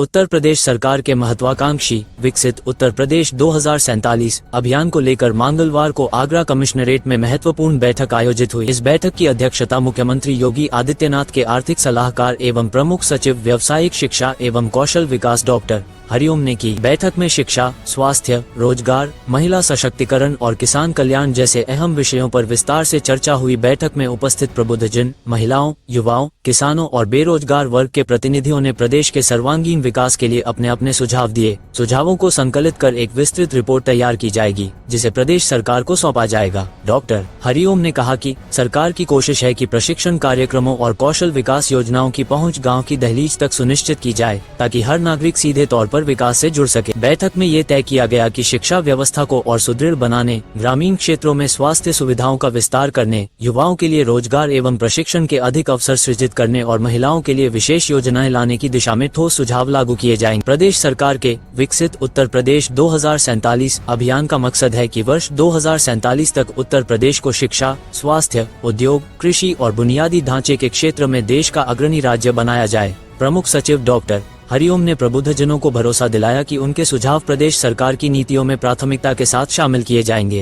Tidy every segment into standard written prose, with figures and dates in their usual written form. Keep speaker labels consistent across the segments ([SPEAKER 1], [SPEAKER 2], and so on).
[SPEAKER 1] उत्तर प्रदेश सरकार के महत्वाकांक्षी विकसित उत्तर प्रदेश 2047 अभियान को लेकर मंगलवार को आगरा कमिश्नरेट में महत्वपूर्ण बैठक आयोजित हुई। इस बैठक की अध्यक्षता मुख्यमंत्री योगी आदित्यनाथ के आर्थिक सलाहकार एवं प्रमुख सचिव व्यावसायिक शिक्षा एवं कौशल विकास डॉक्टर हरिओम ने की। बैठक में शिक्षा, स्वास्थ्य, रोजगार, महिला सशक्तिकरण और किसान कल्याण जैसे अहम विषयों पर विस्तार से चर्चा हुई। बैठक में उपस्थित प्रबुद्धजन, महिलाओं, युवाओं, किसानों और बेरोजगार वर्ग के प्रतिनिधियों ने प्रदेश के सर्वांगीण विकास के लिए अपने अपने सुझाव दिए। सुझावों को संकलित कर एक विस्तृत रिपोर्ट तैयार की जाएगी, जिसे प्रदेश सरकार को सौंपा जाएगा। डॉक्टर हरिओम ने कहा कि सरकार की कोशिश है कि प्रशिक्षण कार्यक्रमों और कौशल विकास योजनाओं की पहुंच गांव की दहलीज तक सुनिश्चित की जाए, ताकि हर नागरिक सीधे तौर पर विकास से जुड़ सके। बैठक में ये तय किया गया कि शिक्षा व्यवस्था को और सुदृढ़ बनाने, ग्रामीण क्षेत्रों में स्वास्थ्य सुविधाओं का विस्तार करने, युवाओं के लिए रोजगार एवं प्रशिक्षण के अधिक अवसर सृजित करने और महिलाओं के लिए विशेष योजनाएं लाने की दिशा में ठोस सुझाव लागू किए जाएंगे। प्रदेश सरकार के विकसित उत्तर प्रदेश 2047 अभियान का मकसद है कि वर्ष 2047 तक उत्तर प्रदेश को शिक्षा, स्वास्थ्य, उद्योग, कृषि और बुनियादी ढांचे के क्षेत्र में देश का अग्रणी राज्य बनाया जाए। प्रमुख सचिव डॉक्टर हरिओम ने प्रबुद्धजनों को भरोसा दिलाया कि उनके सुझाव प्रदेश सरकार की नीतियों में प्राथमिकता के साथ शामिल किए जाएंगे।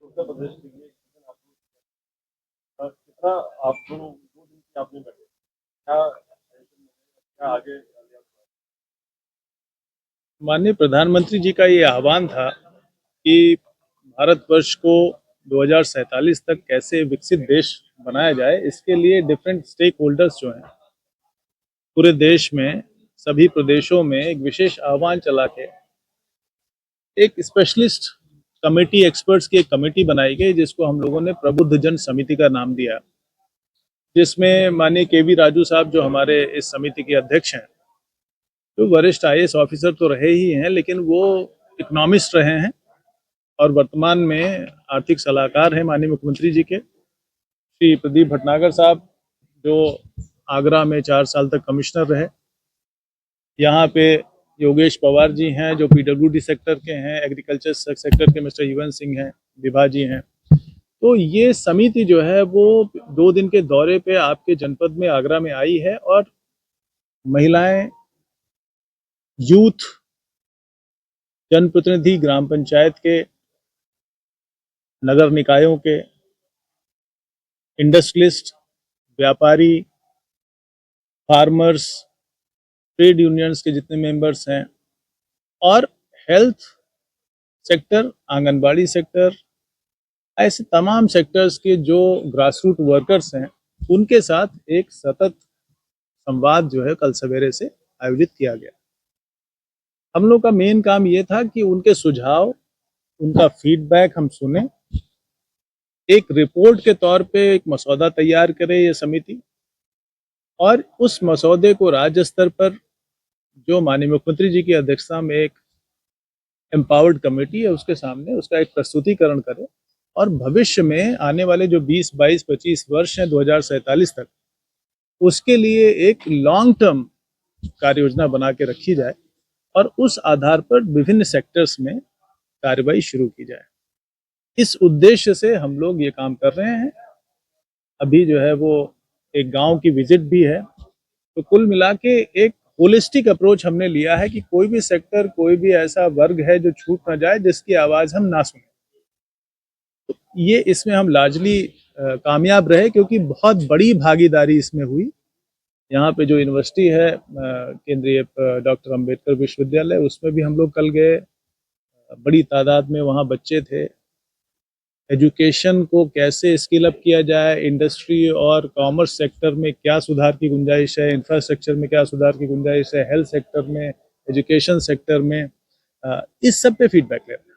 [SPEAKER 2] उत्तर प्रदेश के लिए कितना आप दोनों 2 दिन की आपने बैठे, क्या आगे?
[SPEAKER 3] माननीय प्रधानमंत्री जी का ये आह्वान था कि भारतवर्ष को 2047 तक कैसे विकसित देश बनाया जाए। इसके लिए डिफरेंट स्टेक होल्डर्स जो हैं पूरे देश में, सभी प्रदेशों में एक विशेष आह्वान चला के एक स्पेशलिस्ट कमेटी, एक्सपर्ट्स की एक कमेटी बनाई गई, जिसको हम लोगों ने प्रबुद्धजन समिति का नाम दिया, जिसमें माननीय केवी राजू साहब जो हमारे इस समिति के अध्यक्ष हैं, जो वरिष्ठ IAS ऑफिसर तो रहे ही हैं, लेकिन वो इकोनॉमिस्ट रहे हैं और वर्तमान में आर्थिक सलाहकार हैं माननीय मुख्यमंत्री जी के। श्री प्रदीप भटनागर साहब जो आगरा में 4 साल तक कमिश्नर रहे। यहाँ पे योगेश पवार जी हैं जो PWD सेक्टर के हैं, एग्रीकल्चर सेक्टर के मिस्टर युवन सिंह हैं, विभा जी हैं। तो ये समिति जो है वो 2 दिन के दौरे पे आपके जनपद में, आगरा में आई है और महिलाएं, यूथ, जनप्रतिनिधि, ग्राम पंचायत के, नगर निकायों के, इंडस्ट्रियलिस्ट, व्यापारी, फार्मर्स, ट्रेड यूनियंस के जितने मेंबर्स हैं और हेल्थ सेक्टर, आंगनबाड़ी सेक्टर, ऐसे तमाम सेक्टर्स के जो ग्रासरूट वर्कर्स हैं, उनके साथ एक सतत संवाद जो है कल सवेरे से आयोजित किया गया। हम लोग का मेन काम ये था कि उनके सुझाव, उनका फीडबैक हम सुने, एक रिपोर्ट के तौर पे एक मसौदा तैयार करे ये समिति, और उस मसौदे को राज्य स्तर पर जो माननीय मुख्यमंत्री जी की अध्यक्षता में एक एम्पावर्ड कमेटी है उसके सामने उसका एक प्रस्तुतिकरण करे, और भविष्य में आने वाले जो 20, 22, 25 वर्ष हैं 2047 तक, उसके लिए एक लॉन्ग टर्म कार्य योजना बना के रखी जाए और उस आधार पर विभिन्न सेक्टर्स में कार्रवाई शुरू की जाए। इस उद्देश्य से हम लोग ये काम कर रहे हैं। अभी जो है वो एक गांव की विजिट भी है। तो कुल मिला के एक होलिस्टिक अप्रोच हमने लिया है कि कोई भी सेक्टर, कोई भी ऐसा वर्ग है जो छूट ना जाए, जिसकी आवाज़ हम ना सुने। तो ये इसमें हम लार्जली कामयाब रहे, क्योंकि बहुत बड़ी भागीदारी इसमें हुई। यहाँ पे जो यूनिवर्सिटी है केंद्रीय डॉक्टर अंबेडकर विश्वविद्यालय, उसमें भी हम लोग कल गए। बड़ी तादाद में वहाँ बच्चे थे। एजुकेशन को कैसे स्किल अप किया जाए, इंडस्ट्री और कॉमर्स सेक्टर में क्या सुधार की गुंजाइश है, इंफ्रास्ट्रक्चर में क्या सुधार की गुंजाइश है, हेल्थ सेक्टर में, एजुकेशन सेक्टर में, इस सब पे फीडबैक ले रहे हैं।